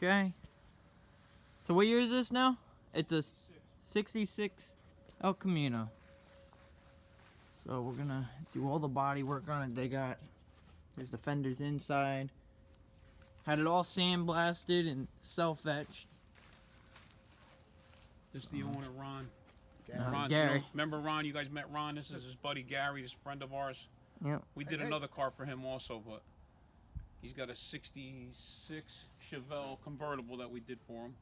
Okay. So what year is this now? It's a 66 El Camino. So we're gonna do all the body work on it. There's the fenders inside. Had it all sandblasted and self-etched. This is the owner, Ron. Gary. You know, remember Ron? You guys met Ron. This is his buddy Gary, this friend of ours. Yep. We did another car for him also, but he's got a 66 Chevy convertible that we did for him.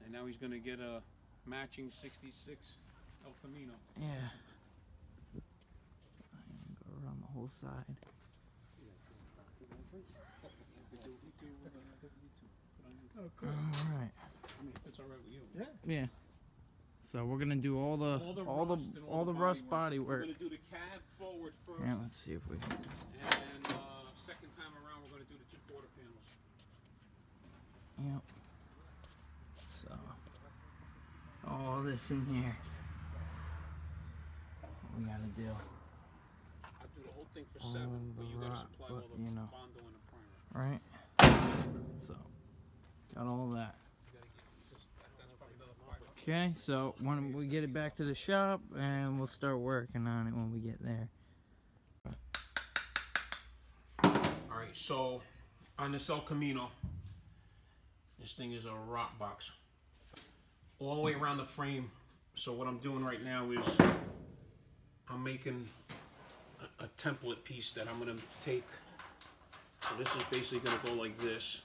And now he's going to get a matching 66 El Camino. Yeah. Go around the whole side. Oh, cool. Alright. I mean, if it's alright with you. Yeah. Yeah. So we're gonna do all the rust body work. We're going to do the cab forward first. Yeah, let's see if we can. And second time around, we're going to do the 2/4 panels. Yep. So all this in here. What we gotta do. I'll do the whole thing for 7, but you got to supply all the Bondo and the primer. Right? So got all that. Okay, so when we get it back to the shop, and we'll start working on it when we get there. Alright, so on this El Camino, this thing is a rock box. All the way around the frame. So what I'm doing right now is I'm making a template piece that I'm going to take. So this is basically going to go like this.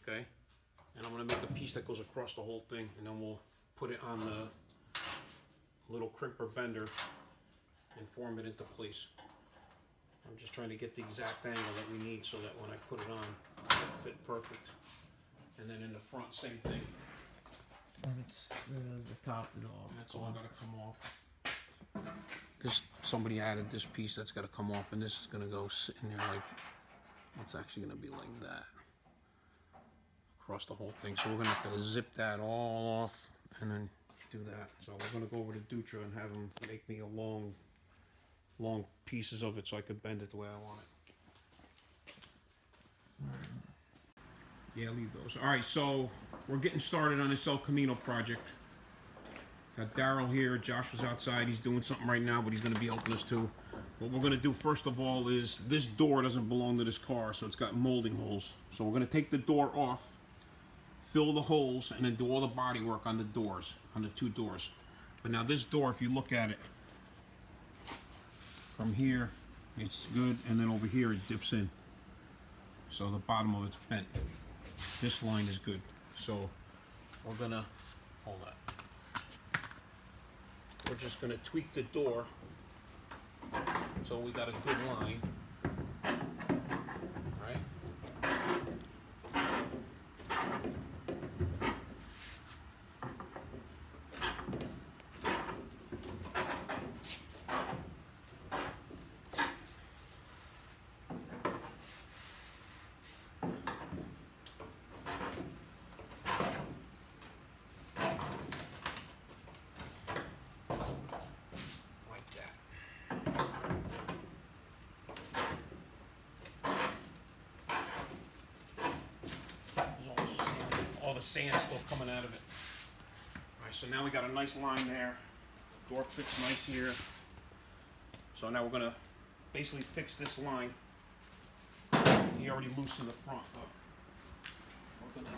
Okay? And I'm going to make a piece that goes across the whole thing, and then we'll put it on the little crimper bender and form it into place. I'm just trying to get the exact angle that we need so that when I put it on, it'll fit perfect. And then in the front, same thing. And it's the top is all. That's all got to come off. Somebody added this piece that's got to come off, and this is going to go in there like, it's actually going to be like that. Across the whole thing. So we're going to have to zip that all off and then do that. So we're going to go over to Dutra and have them make me a long pieces of it so I could bend it the way I want it. Yeah, leave those. Alright, so we're getting started on this El Camino project. Got Daryl here. Josh was outside. He's doing something right now, but he's going to be helping us too. What we're going to do first of all is this door doesn't belong to this car, so it's got molding holes. So we're going to take the door off, fill the holes, and then do all the body work on the doors, on the 2 doors. But now this door, if you look at it, from here, it's good, and then over here it dips in. So the bottom of it's bent. This line is good. So we're gonna, hold that. We're just gonna tweak the door so we got a good line. Sand still coming out of it. Alright, so now we got a nice line there. Door fits nice here. So now we're gonna basically fix this line. He already loosened the front up. We're gonna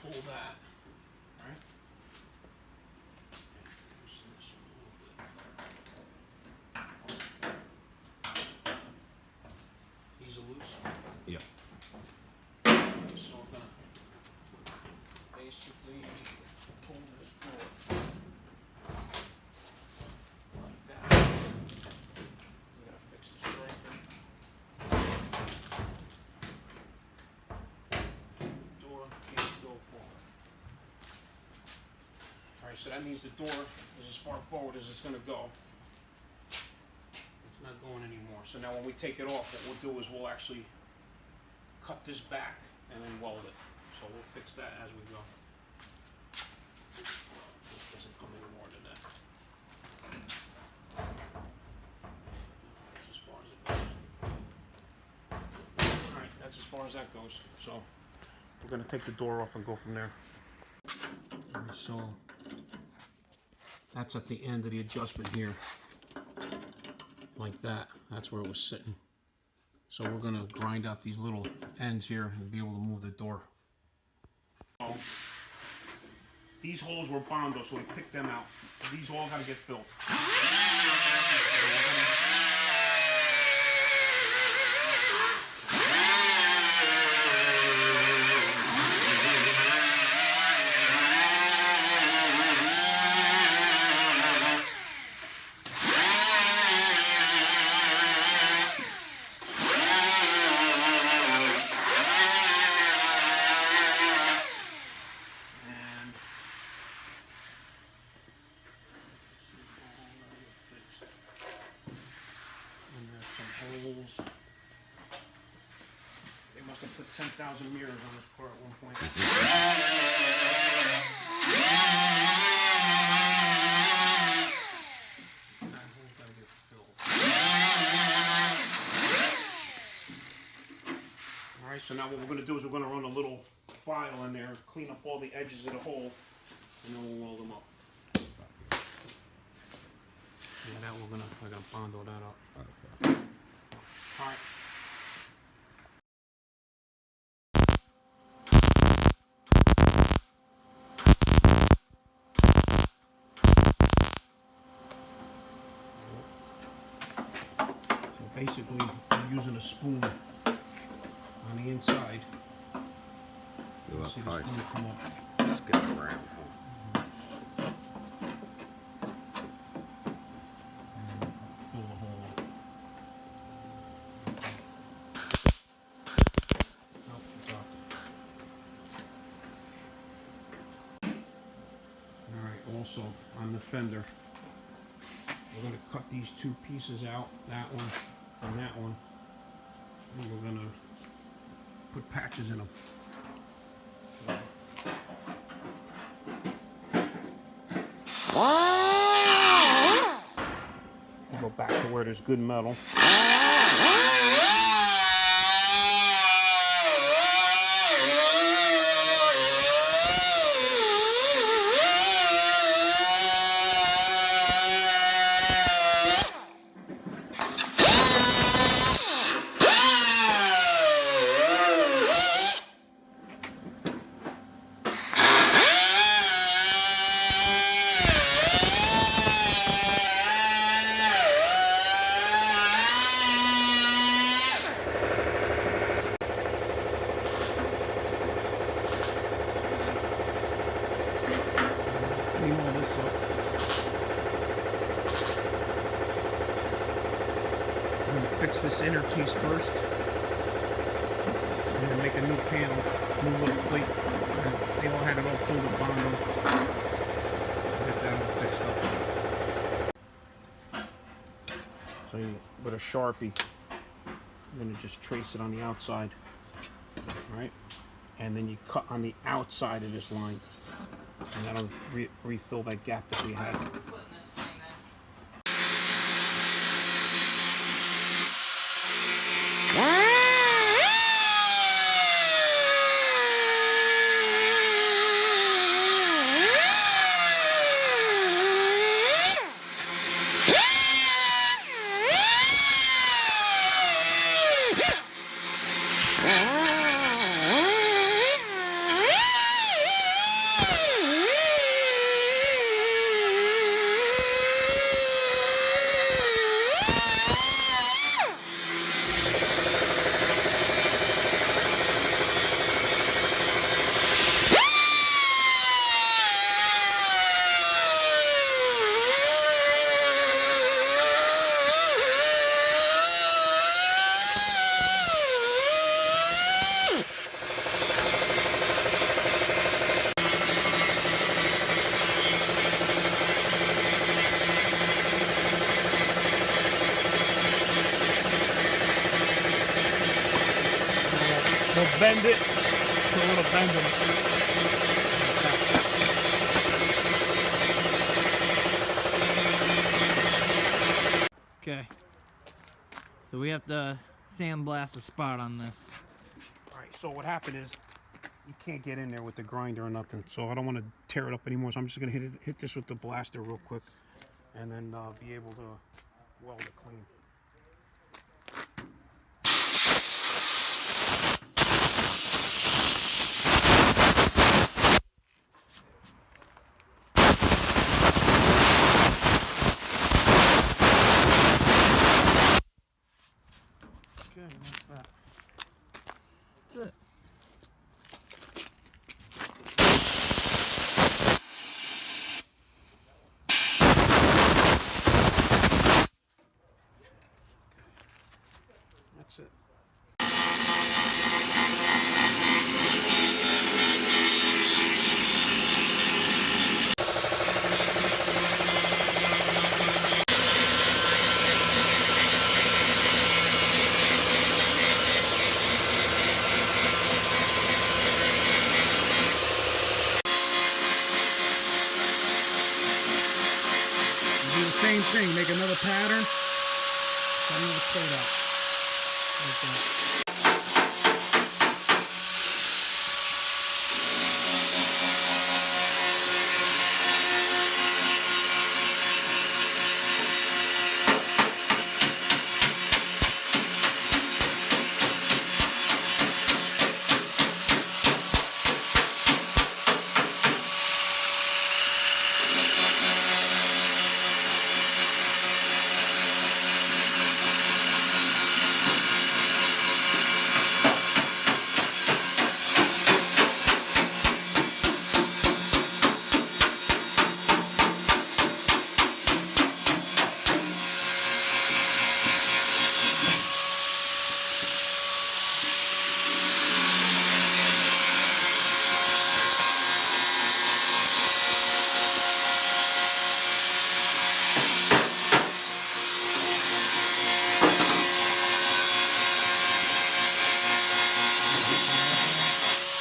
pull that. Alright. Loosen this a little bit. These are loose? Yeah. So we're going to basically pull this door like that. We got to fix the striker. Door can't go forward. Alright, so that means the door is as far forward as it's going to go. It's not going anymore. So now when we take it off, what we'll do is we'll actually cut this back and then weld it. So we'll fix that as we go. This doesn't come any more than that. That's as far as it goes. Alright, that's as far as that goes. So we're gonna take the door off and go from there. All right, so that's at the end of the adjustment here, like that. That's where it was sitting. So we're gonna grind out these little ends here and be able to move the door. So these holes were Bondo, so we picked them out. These all gotta get filled. They must have put 10,000 mirrors on this car at one point. Alright, so now what we're going to do is we're going to run a little file in there, clean up all the edges of the hole, and then we'll weld them up. Yeah, that we're gonna, I gotta Bondo that up. Okay. Alright. So basically, I'm using a spoon on the inside. You'll see the spoon come up. Skip around, huh? Fill the hole up. Nope, dropped it. Alright, also on the fender, we're going to cut these two pieces out, that one and that one, and we're going to put patches in them. Go back to where there's good metal. Clean all this up. I'm going to fix this inner piece first, and then make a new panel, new little plate. They all had it all filled with Bondo. Get that all fixed up. So you, with a Sharpie, I'm going to just trace it on the outside, right? And then you cut on the outside of this line. And that'll refill that gap that we had. We'll bend it to a little bend in it. Okay. So we have to sandblast a spot on this. So what happened is you can't get in there with the grinder or nothing. So I don't want to tear it up anymore. So I'm just gonna hit this with the blaster real quick, and then be able to weld it clean. Okay, that's that. That's it. That's it. Do the same thing, make another pattern, another coat out. Like that.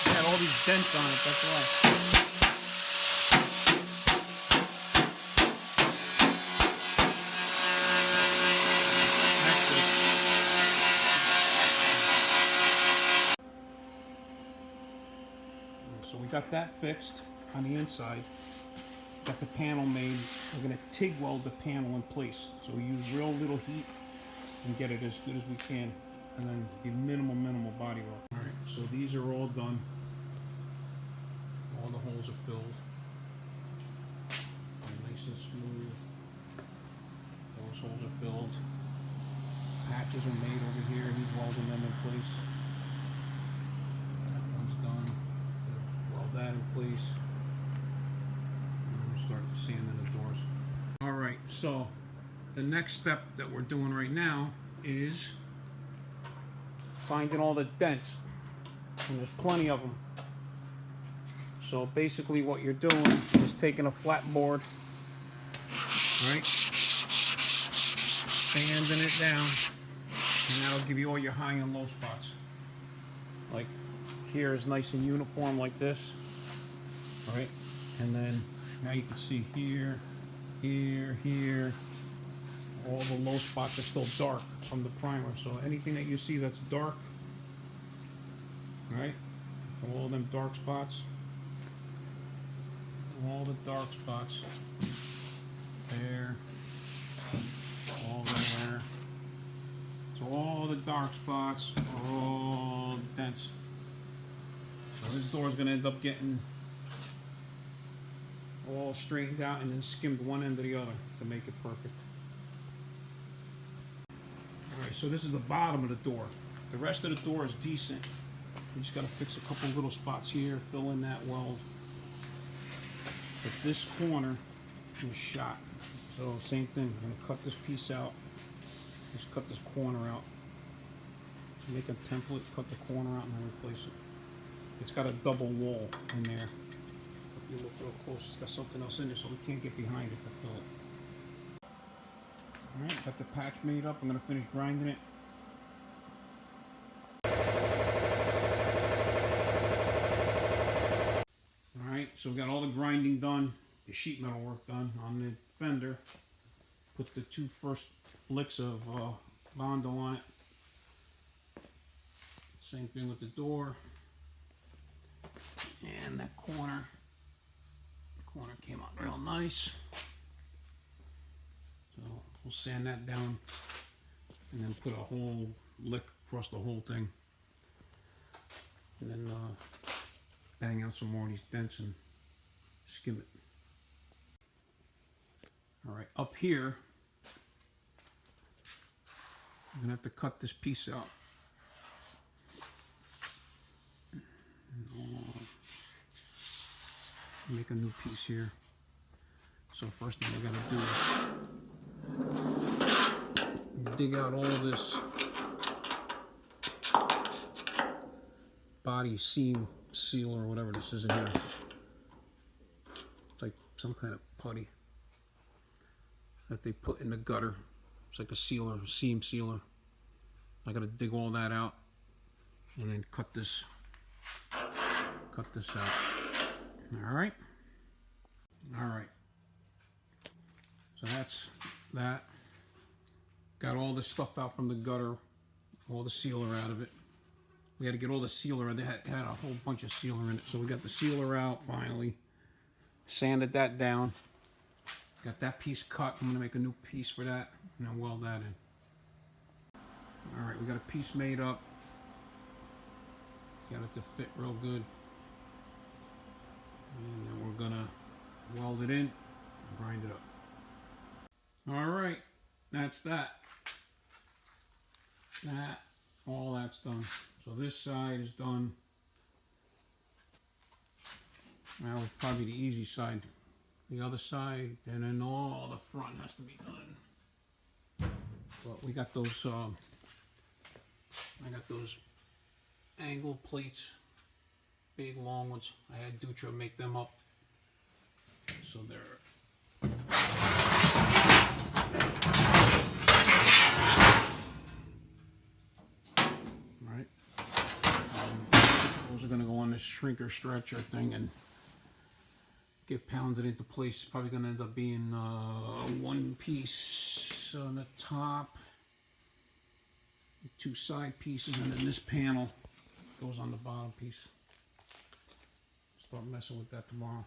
Had all these dents on it, that's why. So we got that fixed on the inside. Got the panel made. We're gonna TIG weld the panel in place. So we use real little heat and get it as good as we can, and then be minimal body work. All right, so these are all done. All the holes are filled. Nice and smooth. Those holes are filled. Patches are made over here. He's welding them in place. That one's done. Weld that in place. And we'll start sanding the doors. All right, so the next step that we're doing right now is finding all the dents, and there's plenty of them. So basically what you're doing is taking a flat board, right, sanding it down, and that'll give you all your high and low spots. Like here is nice and uniform like this, right, and then now you can see here, here, all the low spots are still dark from the primer. So anything that you see that's dark, right, all them dark spots, all the dark spots, there, all there. So all the dark spots are all dents. So this door is going to end up getting all straightened out and then skimmed one end to the other to make it perfect. Alright, so this is the bottom of the door. The rest of the door is decent. We just got to fix a couple little spots here, fill in that weld. But this corner is shot. So same thing, I'm going to cut this piece out. Just cut this corner out. Make a template, cut the corner out and then replace it. It's got a double wall in there. If you look real close, it's got something else in there, so we can't get behind it to fill it. Alright, got the patch made up. I'm going to finish grinding it. Alright, so we got all the grinding done, the sheet metal work done on the fender. Put the two first licks of Bondi on it. Same thing with the door. And that corner. The corner came out real nice. So we'll sand that down and then put a whole lick across the whole thing. And then bang out some more of these dents and skim it. Alright, up here, I'm gonna have to cut this piece out. Make a new piece here. So first thing I gotta do is dig out all this body seam seal or whatever this is in here. It's like some kind of putty that they put in the gutter. It's like a sealer, a seam sealer. I gotta dig all that out and then cut this out. Alright. Alright. So that's that. Got all this stuff out from the gutter, all the sealer out of it. We had to get all the sealer, they had a whole bunch of sealer in it. So we got the sealer out finally. Sanded that down. Got that piece cut. I'm gonna make a new piece for that and then weld that in. Alright, we got a piece made up. Got it to fit real good. And then we're gonna weld it in and grind it up. Alright, that's that. All that's done. So this side is done. Now it's probably the easy side. The other side, and then all the front has to be done. But we got those, I got those angle plates, big long ones. I had Dutra make them up. So they're right. Those are gonna go on this shrinker stretcher thing and get pounded into place. Probably gonna end up being one piece on the top, two side pieces, and then this panel goes on the bottom piece. Start messing with that tomorrow.